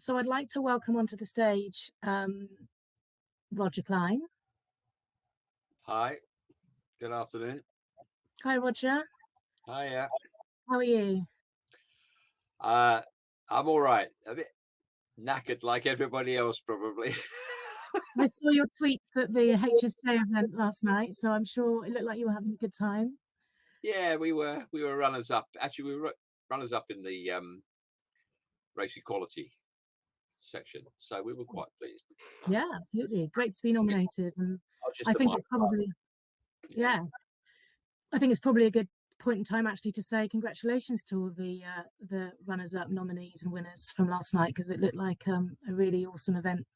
So I'd like to welcome onto the stage Roger Kline. Hi, good afternoon. Hi, Roger. Hiya. How are you? Uh, I'm all right. A bit knackered like everybody else, probably. I saw your tweets at the HSJ event last night, so I'm sure it looked like you were having a good time. Yeah, we were runners up. Actually, we were runners up in the race equality section, so we were quite pleased. Yeah, absolutely. Great to be nominated, and I was just I a think mile it's up. probably Yeah. yeah, I think it's probably a good point in time actually to say congratulations to all the runners-up nominees and winners from last night because it looked like a really awesome event.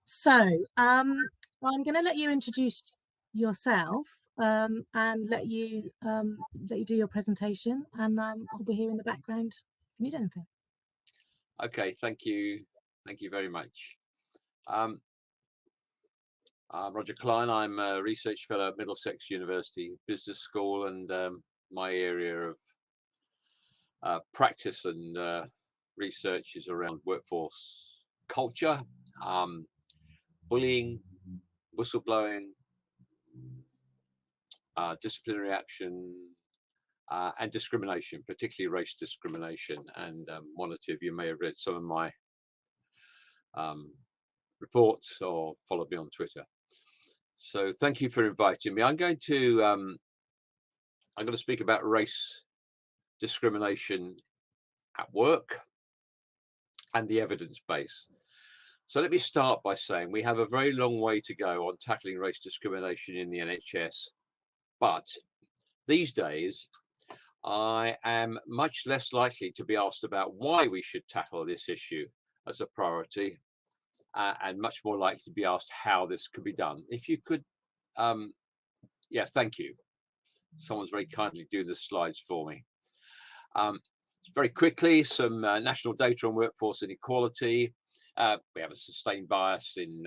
So, I'm going to let you introduce yourself and let you do your presentation, and I'll be here in the background if you need anything. Okay. Thank you. Thank you very much. Um, I'm Roger Kline. I'm a research fellow at Middlesex University Business School, and my area of practice and research is around workforce culture, um, bullying, whistleblowing, disciplinary action, and discrimination, particularly race discrimination. And one or two of you may have read some of my um, reports or followed me on Twitter. So thank you for inviting me. I'm going to speak about race discrimination at work and the evidence base. So let me start by saying we have a very long way to go on tackling race discrimination in the NHS. But these days, I am much less likely to be asked about why we should tackle this issue as a priority, and much more likely to be asked how this could be done. If you could, yes, thank you. Someone's very kindly doing the slides for me. Very quickly, some national data on workforce inequality. We have a sustained bias in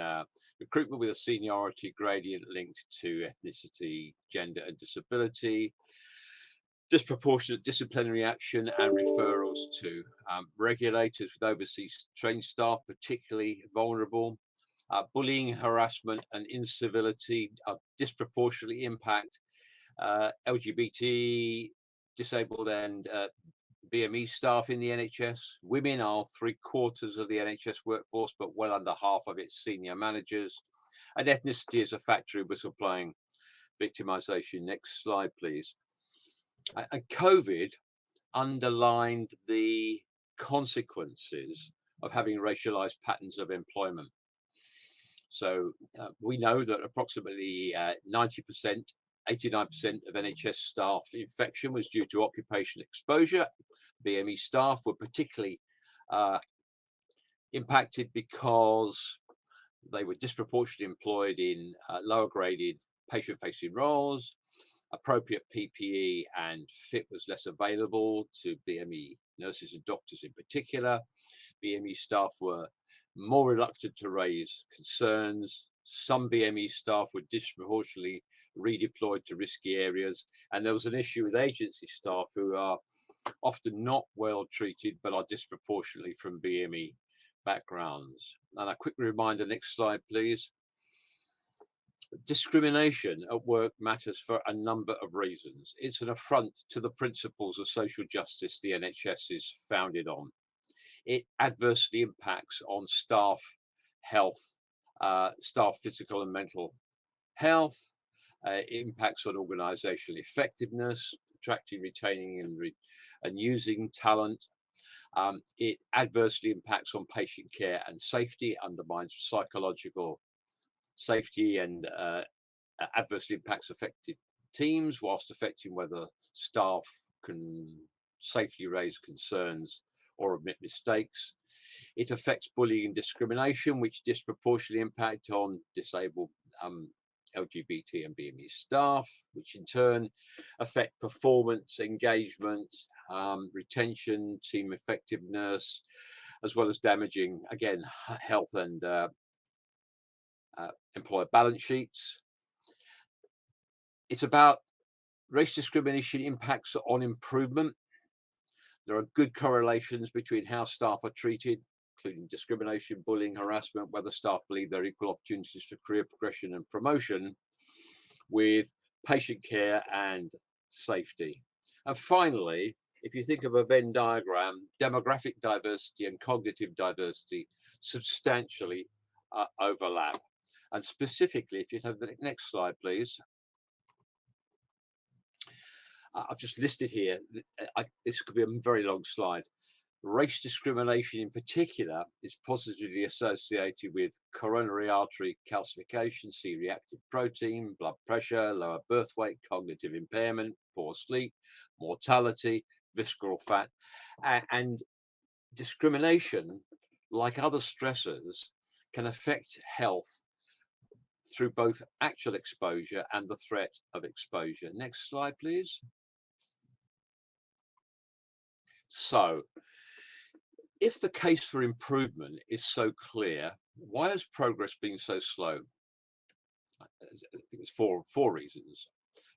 recruitment with a seniority gradient linked to ethnicity, gender, and disability. Disproportionate disciplinary action and referrals to regulators with overseas trained staff, particularly vulnerable. Bullying, harassment, and incivility disproportionately impact LGBT, disabled, and BME staff in the NHS. Women are 3/4 of the NHS workforce, but well under half of its senior managers. And ethnicity is a factor in whistleblowing victimisation. Next slide, please. And COVID underlined the consequences of having racialized patterns of employment. So we know that approximately 90%, 89% of NHS staff infection was due to occupational exposure. BME staff were particularly impacted because they were disproportionately employed in lower graded patient facing roles. Appropriate PPE and fit was less available to BME nurses and doctors in particular. BME staff were more reluctant to raise concerns. Some BME staff were disproportionately redeployed to risky areas. And there was an issue with agency staff who are often not well treated, but are disproportionately from BME backgrounds. And a quick reminder, next slide, please. Discrimination at work matters for a number of reasons. It's an affront to the principles of social justice the NHS is founded on. It adversely impacts on staff health, staff physical and mental health. It impacts on organizational effectiveness, attracting, retaining, and using talent. It adversely impacts on patient care and safety, undermines psychological safety, and adversely impacts affected teams, whilst affecting whether staff can safely raise concerns or admit mistakes. It affects bullying and discrimination, which disproportionately impact on disabled LGBT and BME staff, which in turn affect performance, engagement, retention, team effectiveness, as well as damaging, again, health and employer balance sheets. It's about race discrimination impacts on improvement. There are good correlations between how staff are treated, including discrimination, bullying, harassment, whether staff believe there are equal opportunities for career progression and promotion, with patient care and safety. And finally, if you think of a Venn diagram, demographic diversity and cognitive diversity substantially overlap. And specifically, if you have the next slide, please. I've just listed here, this could be a very long slide. Race discrimination in particular is positively associated with coronary artery calcification, C-reactive protein, blood pressure, lower birth weight, cognitive impairment, poor sleep, mortality, visceral fat. And discrimination, like other stressors, can affect health through both actual exposure and the threat of exposure. Next slide, please. So, if the case for improvement is so clear, why has progress been so slow? I think it's four reasons.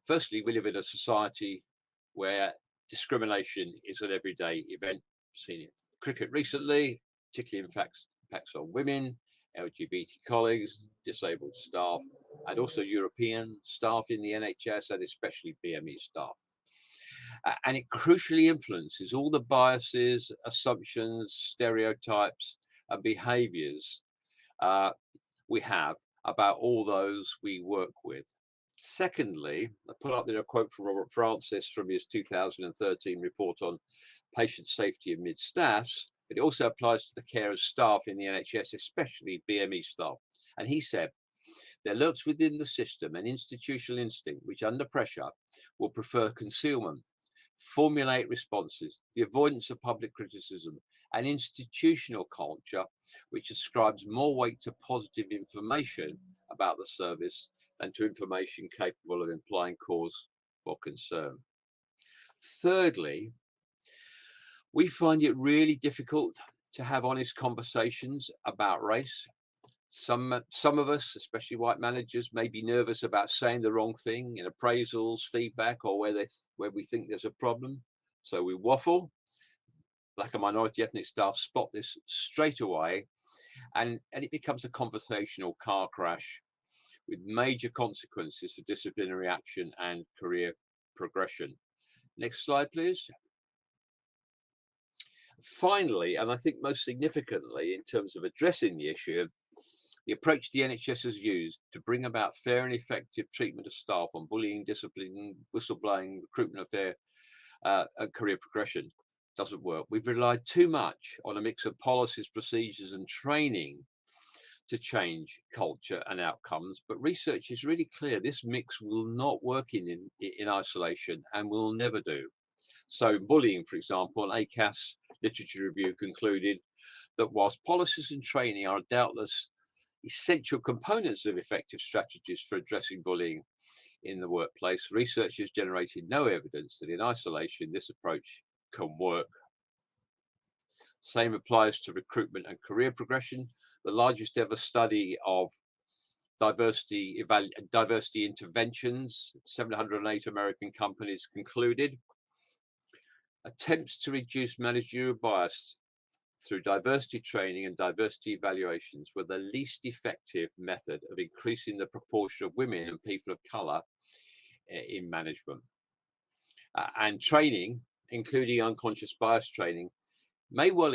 Firstly, we live in a society where discrimination is an everyday event. Seen it in cricket recently, particularly impacts on women, LGBT colleagues, disabled staff, and also European staff in the NHS and especially BME staff. And it crucially influences all the biases, assumptions, stereotypes, and behaviors we have about all those we work with. Secondly, I put up there a quote from Robert Francis from his 2013 report on patient safety amid staffs, but it also applies to the care of staff in the NHS, especially BME staff. And he said, there lurks within the system an institutional instinct which under pressure will prefer concealment, formulate responses, the avoidance of public criticism, and institutional culture which ascribes more weight to positive information about the service than to information capable of implying cause for concern. Thirdly, we find it really difficult to have honest conversations about race. Some of us, especially white managers, may be nervous about saying the wrong thing in appraisals, feedback, or where we think there's a problem. So we waffle. Black and minority ethnic staff spot this straight away, and it becomes a conversational car crash with major consequences for disciplinary action and career progression. Next slide, please. Finally, and I think most significantly in terms of addressing the issue, the approach the NHS has used to bring about fair and effective treatment of staff on bullying, discipline, whistleblowing, recruitment affair, and career progression doesn't work. We've relied too much on a mix of policies, procedures, and training to change culture and outcomes. But research is really clear this mix will not work in isolation and will never do. So bullying, for example, an ACAS literature review concluded that whilst policies and training are doubtless essential components of effective strategies for addressing bullying in the workplace, research has generated no evidence that in isolation this approach can work. Same applies to recruitment and career progression. The largest ever study of diversity interventions, 708 American companies concluded attempts to reduce managerial bias through diversity training and diversity evaluations were the least effective method of increasing the proportion of women and people of color in management. And training, including unconscious bias training, may well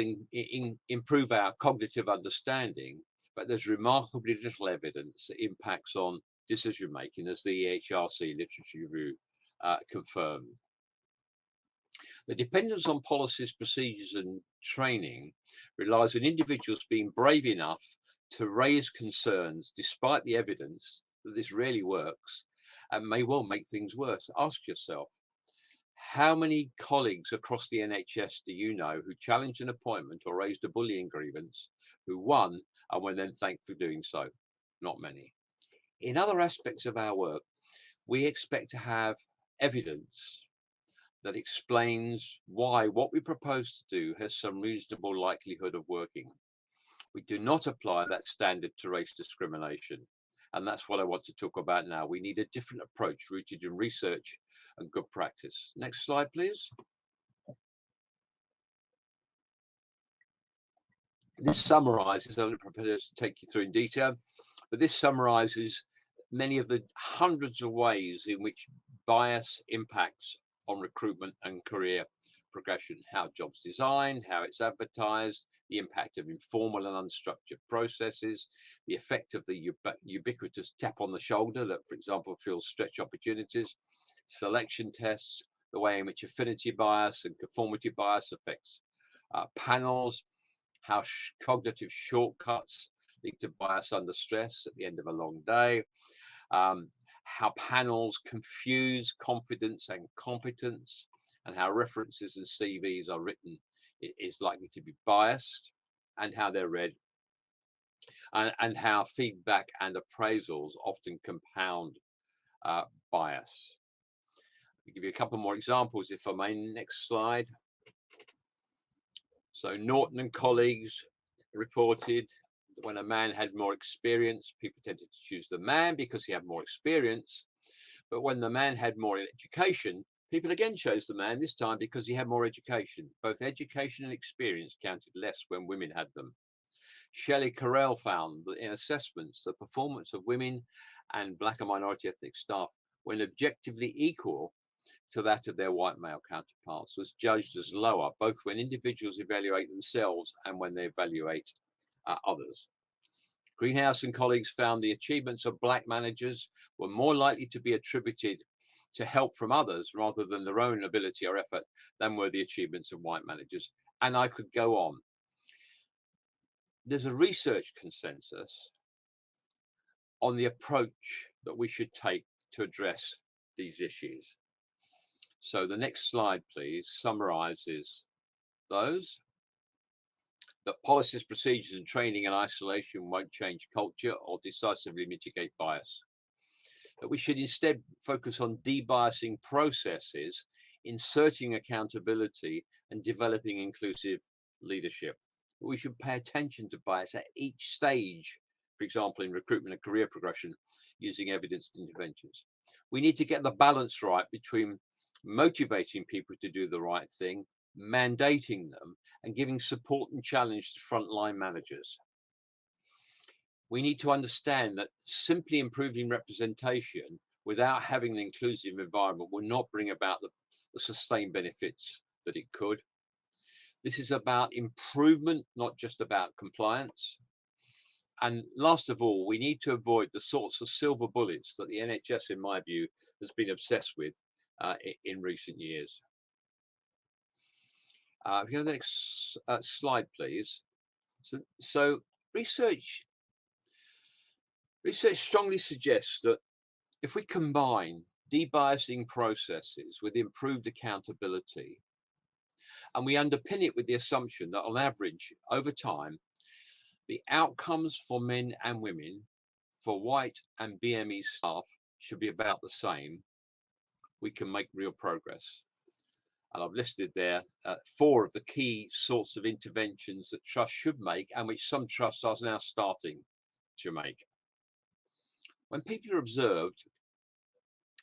improve our cognitive understanding, but there's remarkably little evidence that impacts on decision making, as the EHRC literature review confirmed. The dependence on policies, procedures, and training relies on individuals being brave enough to raise concerns despite the evidence that this rarely works and may well make things worse. Ask yourself, how many colleagues across the NHS do you know who challenged an appointment or raised a bullying grievance, who won and were then thanked for doing so? Not many. In other aspects of our work, we expect to have evidence that explains why what we propose to do has some reasonable likelihood of working. We do not apply that standard to race discrimination. And that's what I want to talk about now. We need a different approach rooted in research and good practice. Next slide, please. This summarizes, I'm not prepared to take you through in detail, but this summarizes many of the hundreds of ways in which bias impacts on recruitment and career progression, how jobs designed, how it's advertised, the impact of informal and unstructured processes, the effect of the ubiquitous tap on the shoulder that, for example, fills stretch opportunities, selection tests, the way in which affinity bias and conformity bias affects panels, how cognitive shortcuts lead to bias under stress at the end of a long day, how panels confuse confidence and competence, and how references and CVs are written is likely to be biased, and how they're read, and how feedback and appraisals often compound bias. I'll give you a couple more examples, if I may. Next slide. So Norton and colleagues reported that when a man had more experience, people tended to choose the man because he had more experience. But when the man had more education, people again chose the man, this time because he had more education. Both education and experience counted less when women had them. Shelley Carell found that in assessments, the performance of women and Black and minority ethnic staff, when objectively equal to that of their white male counterparts, was judged as lower, both when individuals evaluate themselves and when they evaluate others. Greenhouse and colleagues found the achievements of Black managers were more likely to be attributed to help from others rather than their own ability or effort than were the achievements of white managers. And I could go on. There's a research consensus on the approach that we should take to address these issues. So the next slide, please, summarizes those. That policies, procedures, and training and isolation won't change culture or decisively mitigate bias. That we should instead focus on debiasing processes, inserting accountability, and developing inclusive leadership. We should pay attention to bias at each stage, for example, in recruitment and career progression, using evidence interventions. We need to get the balance right between motivating people to do the right thing, mandating them, and giving support and challenge to frontline managers. We need to understand that simply improving representation without having an inclusive environment will not bring about the sustained benefits that it could. This is about improvement, not just about compliance. And last of all, we need to avoid the sorts of silver bullets that the NHS, in my view, has been obsessed with in recent years. If you have the next slide, please. So research strongly suggests that if we combine debiasing processes with improved accountability, and we underpin it with the assumption that on average, over time, the outcomes for men and women, for white and BME staff should be about the same, we can make real progress. And I've listed there 4 of the key sorts of interventions that trusts should make and which some trusts are now starting to make. When people are observed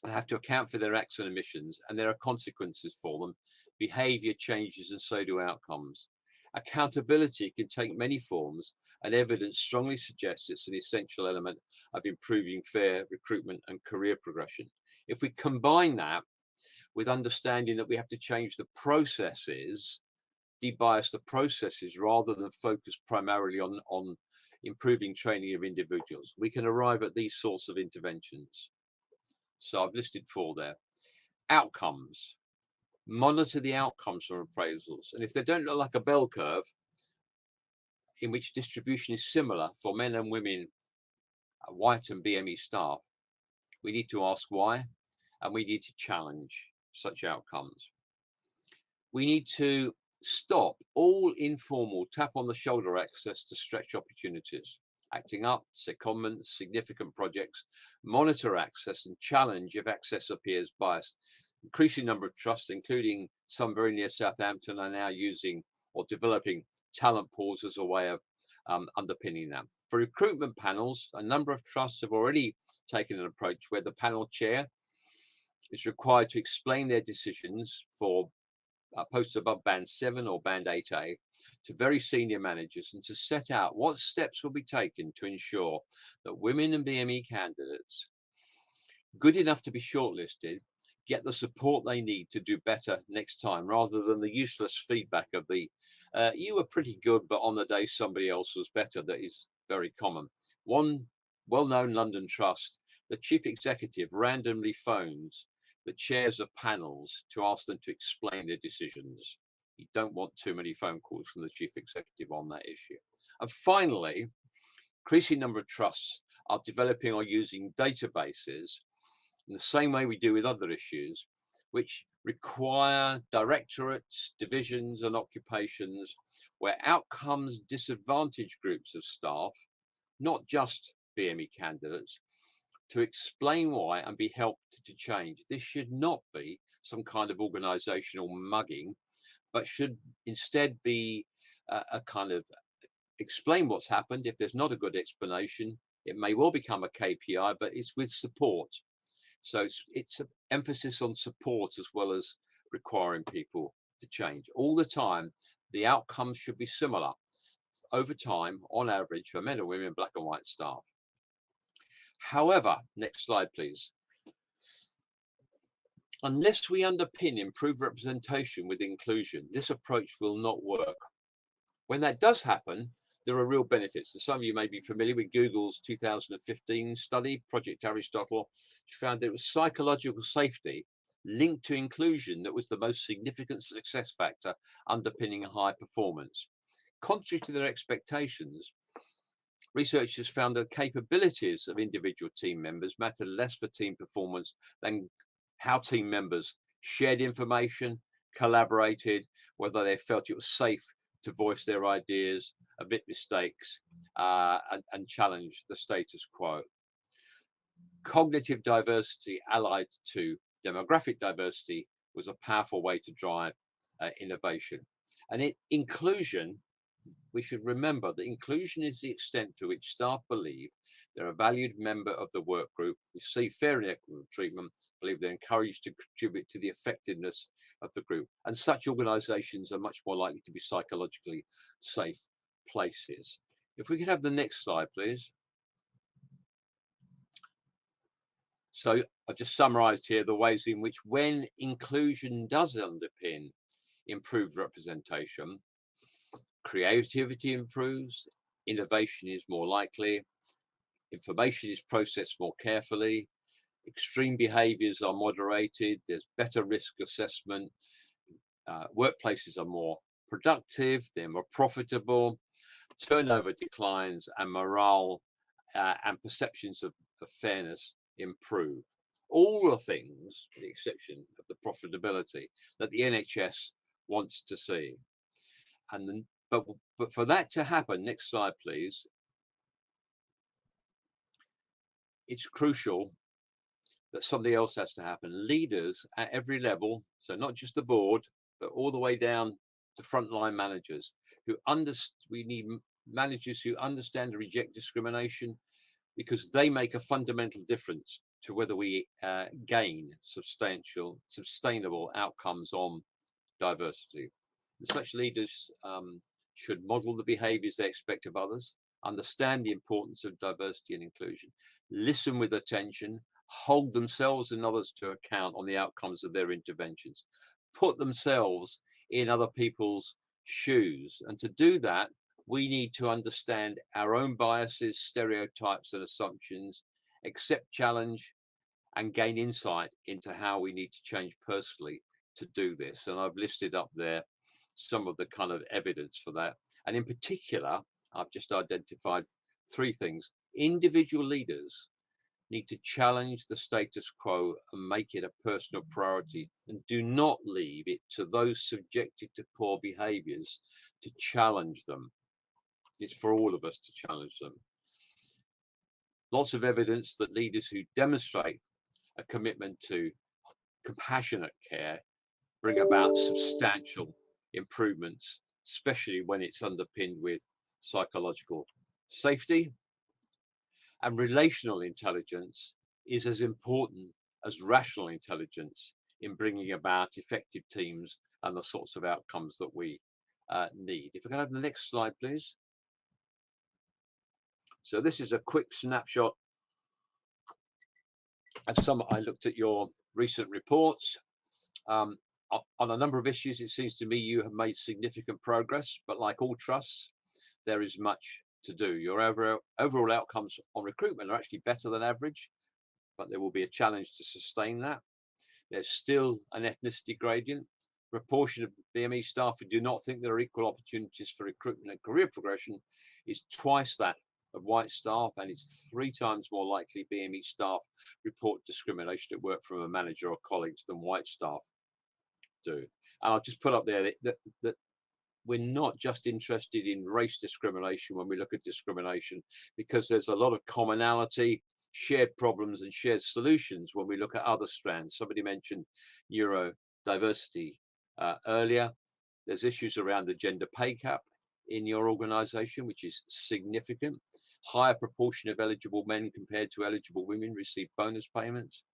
and have to account for their acts and omissions, and there are consequences for them, behavior changes and so do outcomes. Accountability can take many forms, and evidence strongly suggests it's an essential element of improving fair recruitment and career progression. If we combine that with understanding that we have to change the processes, debias the processes rather than focus primarily on improving training of individuals, we can arrive at these sorts of interventions. So I've listed 4 there. Outcomes. Monitor the outcomes from appraisals. And if they don't look like a bell curve, in which distribution is similar for men and women, white and BME staff, we need to ask why, and we need to challenge such outcomes. We need to stop all informal tap on the shoulder access to stretch opportunities, acting up, secondments, significant projects, monitor access and challenge if access appears biased. Increasing number of trusts, including some very near Southampton, are now using or developing talent pools as a way of underpinning that. For recruitment panels, a number of trusts have already taken an approach where the panel chair is required to explain their decisions for posts above band 7 or band 8A to very senior managers, and to set out what steps will be taken to ensure that women and BME candidates good enough to be shortlisted get the support they need to do better next time, rather than the useless feedback of the you were pretty good, but on the day somebody else was better. That is very common. One well-known London trust, the chief executive randomly phones the chairs of panels to ask them to explain their decisions. You don't want too many phone calls from the chief executive on that issue. And finally, increasing number of trusts are developing or using databases in the same way we do with other issues, which require directorates, divisions, and occupations where outcomes disadvantage groups of staff, not just BME candidates, to explain why and be helped to change. This should not be some kind of organizational mugging, but should instead be a kind of explain what's happened. If there's not a good explanation, it may well become a KPI, but it's with support. So it's an emphasis on support as well as requiring people to change. All the time, the outcomes should be similar over time, on average, for men and women, black and white staff. However, next slide, please. Unless we underpin improved representation with inclusion, this approach will not work. When that does happen, there are real benefits. And some of you may be familiar with Google's 2015 study, Project Aristotle, which found that it was psychological safety linked to inclusion that was the most significant success factor underpinning high performance. Contrary to their expectations, researchers found that the capabilities of individual team members mattered less for team performance than how team members shared information, collaborated, whether they felt it was safe to voice their ideas, admit mistakes, and challenge the status quo. Cognitive diversity allied to demographic diversity was a powerful way to drive innovation. And inclusion, we should remember that inclusion is the extent to which staff believe they're a valued member of the work group, receive fair and equitable treatment, believe they're encouraged to contribute to the effectiveness of the group. And such organizations are much more likely to be psychologically safe places. If we could have the next slide, please. So I've just summarized here the ways in which when inclusion does underpin improved representation, creativity improves, innovation is more likely, information is processed more carefully, extreme behaviors are moderated, there's better risk assessment, workplaces are more productive, they're more profitable, turnover declines, and morale and perceptions of fairness improve. All the things, with the exception of the profitability, that the NHS wants to see. And then, but for that to happen, next slide, please, it's crucial that something else has to happen. Leaders at every level, so not just the board, but all the way down to frontline managers who we need managers who understand and reject discrimination, because they make a fundamental difference to whether we gain sustainable outcomes on diversity. And such leaders should model the behaviors they expect of others, understand the importance of diversity and inclusion, listen with attention, hold themselves and others to account on the outcomes of their interventions, put themselves in other people's shoes. And to do that, we need to understand our own biases, stereotypes, and assumptions, accept challenge, and gain insight into how we need to change personally to do this. And I've listed up there some of the kind of evidence for that. And in particular, I've just identified three things. Individual leaders need to challenge the status quo and make it a personal priority, and do not leave it to those subjected to poor behaviors to challenge them. It's for all of us to challenge them. Lots of evidence that leaders who demonstrate a commitment to compassionate care bring about substantial improvements, especially when it's underpinned with psychological safety. And relational intelligence is as important as rational intelligence in bringing about effective teams and the sorts of outcomes that we need. If we can have the next slide, please. So this is a quick snapshot of some. I looked at your recent reports. On a number of issues, it seems to me you have made significant progress, but like all trusts, there is much to do. Your overall outcomes on recruitment are actually better than average, but there will be a challenge to sustain that. There's still an ethnicity gradient. Proportion of BME staff who do not think there are equal opportunities for recruitment and career progression is twice that of white staff, and it's 3 times more likely BME staff report discrimination at work from a manager or colleagues than white staff do. And I'll just put up there that we're not just interested in race discrimination when we look at discrimination, because there's a lot of commonality, shared problems and shared solutions when we look at other strands. Somebody mentioned neurodiversity earlier. There's issues around the gender pay gap in your organization, which is significant. Higher proportion of eligible men compared to eligible women receive bonus payments.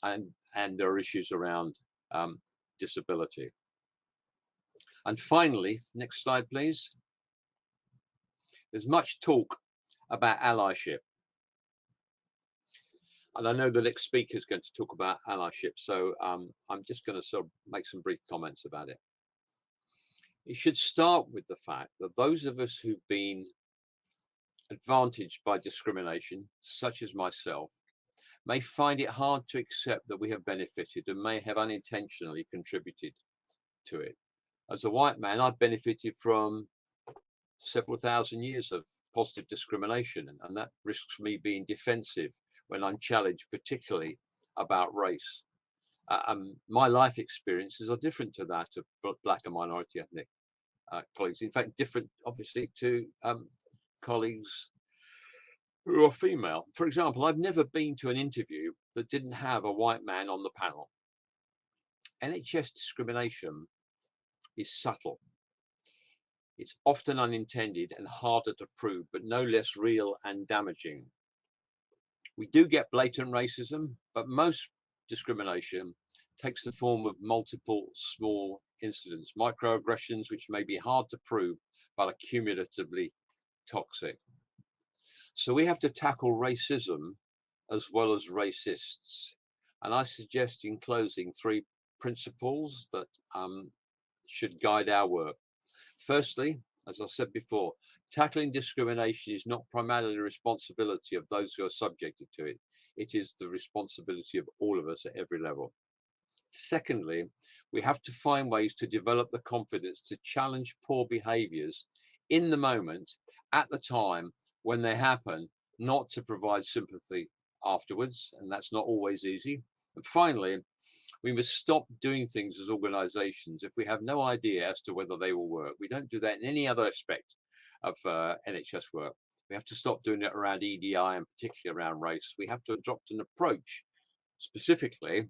And there are issues around disability. And finally, next slide, please. There's much talk about allyship. And I know the next speaker is going to talk about allyship, so I'm just going to sort of make some brief comments about it. It should start with the fact that those of us who've been advantaged by discrimination, such as myself, may find it hard to accept that we have benefited and may have unintentionally contributed to it. As a white man, I've benefited from several thousand years of positive discrimination, and that risks me being defensive when I'm challenged, particularly about race. My life experiences are different to that of Black and minority ethnic colleagues. In fact, different, obviously, to colleagues who are female. For example, I've never been to an interview that didn't have a white man on the panel. NHS discrimination is subtle. It's often unintended and harder to prove, but no less real and damaging. We do get blatant racism, but most discrimination takes the form of multiple small incidents, microaggressions, which may be hard to prove, but are cumulatively toxic. So we have to tackle racism as well as racists. And I suggest in closing 3 principles that should guide our work. Firstly, as I said before, tackling discrimination is not primarily the responsibility of those who are subjected to it. It is the responsibility of all of us at every level. Secondly, we have to find ways to develop the confidence to challenge poor behaviors in the moment, at the time when they happen, not to provide sympathy afterwards, and that's not always easy. And finally, we must stop doing things as organizations if we have no idea as to whether they will work. We don't do that in any other aspect of NHS work. We have to stop doing it around EDI and particularly around race. We have to adopt an approach specifically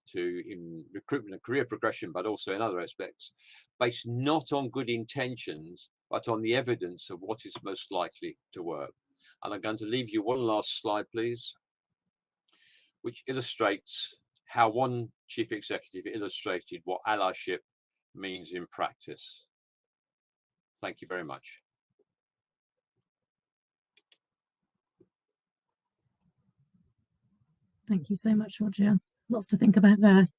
to in recruitment and career progression, but also in other aspects, based not on good intentions, but on the evidence of what is most likely to work. And I'm going to leave you one last slide, please, which illustrates how one chief executive illustrated what allyship means in practice. Thank you very much. Thank you so much, Roger. Lots to think about there.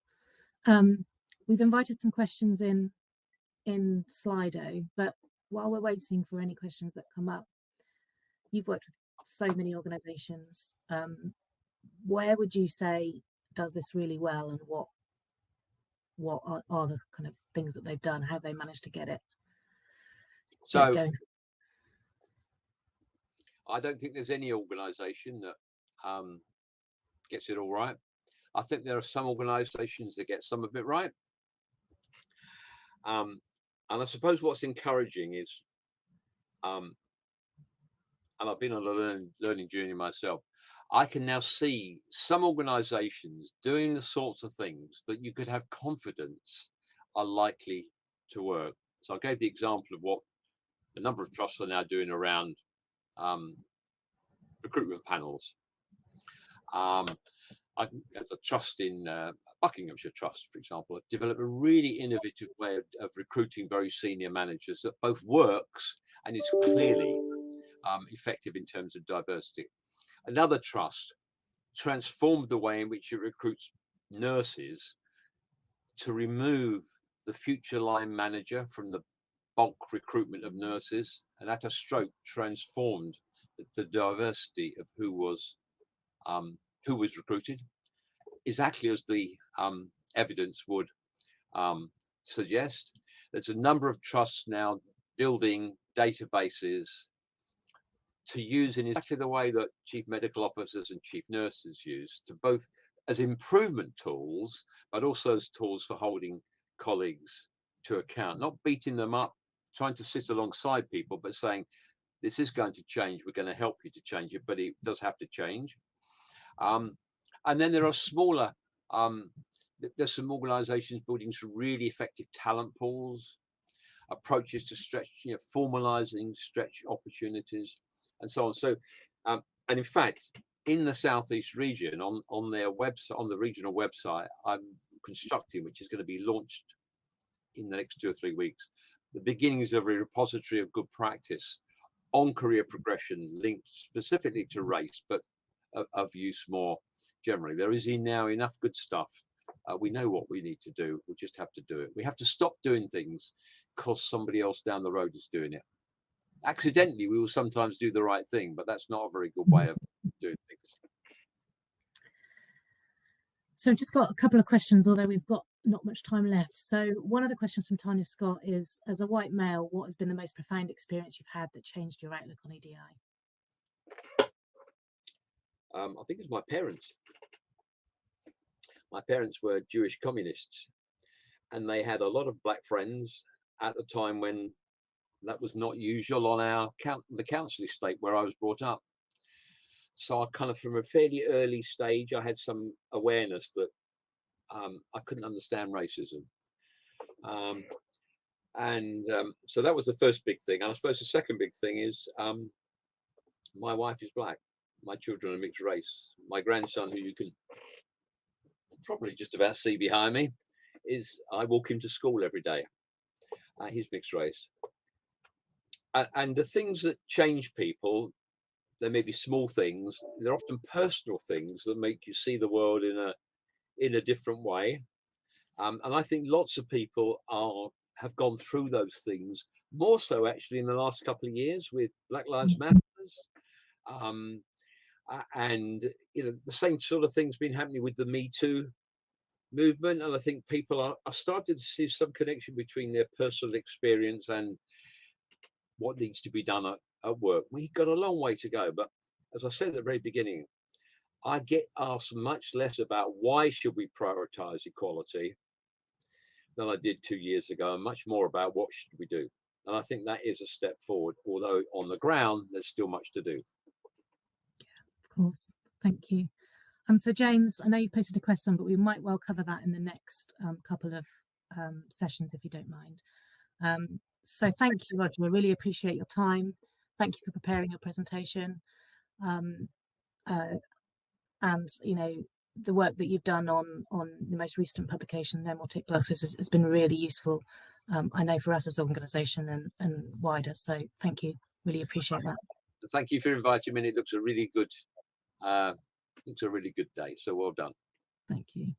We've invited some questions in Slido, but while we're waiting for any questions that come up, you've worked with so many organizations. Where would you say does this really well, and what are the kind of things that they've done? How have they managed to get it going? I don't think there's any organization that gets it all right. I think there are some organizations that get some of it right. And I suppose what's encouraging is, and I've been on a learning journey myself, I can now see some organizations doing the sorts of things that you could have confidence are likely to work. So I gave the example of what a number of trusts are now doing around recruitment panels. as a trust in Buckinghamshire Trust, for example, have developed a really innovative way of recruiting very senior managers that both works and is clearly effective in terms of diversity. Another trust transformed the way in which it recruits nurses to remove the future line manager from the bulk recruitment of nurses, and at a stroke transformed the diversity of who was recruited, exactly as the evidence would suggest. There's a number of trusts now building databases to use in exactly the way that chief medical officers and chief nurses use, to both as improvement tools, but also as tools for holding colleagues to account, not beating them up, trying to sit alongside people, but saying, this is going to change, we're going to help you to change it, but it does have to change. And then there are smaller, there's some organizations building some really effective talent pools, approaches to stretch, formalizing stretch opportunities, and so on. So, and in fact, in the Southeast region, on their website, on the regional website, I'm constructing, which is going to be launched in the next 2 or 3 weeks, the beginnings of a repository of good practice on career progression linked specifically to race, but of use more generally. There is now enough good stuff. We know what we need to do. We just have to do it. We have to stop doing things because somebody else down the road is doing it. Accidentally, we will sometimes do the right thing, but that's not a very good way of doing things. So I've just got a couple of questions, although we've got not much time left. So one of the questions from Tanya Scott is, as a white male, what has been the most profound experience you've had that changed your outlook on EDI? I think it's my parents. My parents were Jewish communists, and they had a lot of black friends at the time when that was not usual on the council estate where I was brought up. So I kind of, from a fairly early stage, I had some awareness that I couldn't understand racism. So that was the first big thing. And I suppose the second big thing is my wife is black. My children are mixed race. My grandson, who you can probably just about see behind me, I walk him to school every day. He's mixed race. And the things that change people, there may be small things, they're often personal things that make you see the world in a different way. And I think lots of people have gone through those things, more so actually in the last couple of years with Black Lives Matter. And the same sort of thing's been happening with the Me Too movement. And I think people are starting to see some connection between their personal experience and what needs to be done at work. We've got a long way to go, but as I said at the very beginning, I get asked much less about why should we prioritize equality than I did 2 years ago, and much more about what should we do. And I think that is a step forward, although on the ground, there's still much to do. Yeah, of course. Thank you. So James, I know you've posted a question, but we might well cover that in the next couple of sessions, if you don't mind. So thank you, Roger. I really appreciate your time. Thank you for preparing your presentation. And the work that you've done on the most recent publication, No More Tick Boxes, has been really useful. I know for us as an organisation and wider. So thank you. Really appreciate that. Thank you for inviting me. It looks a really good day. So well done. Thank you.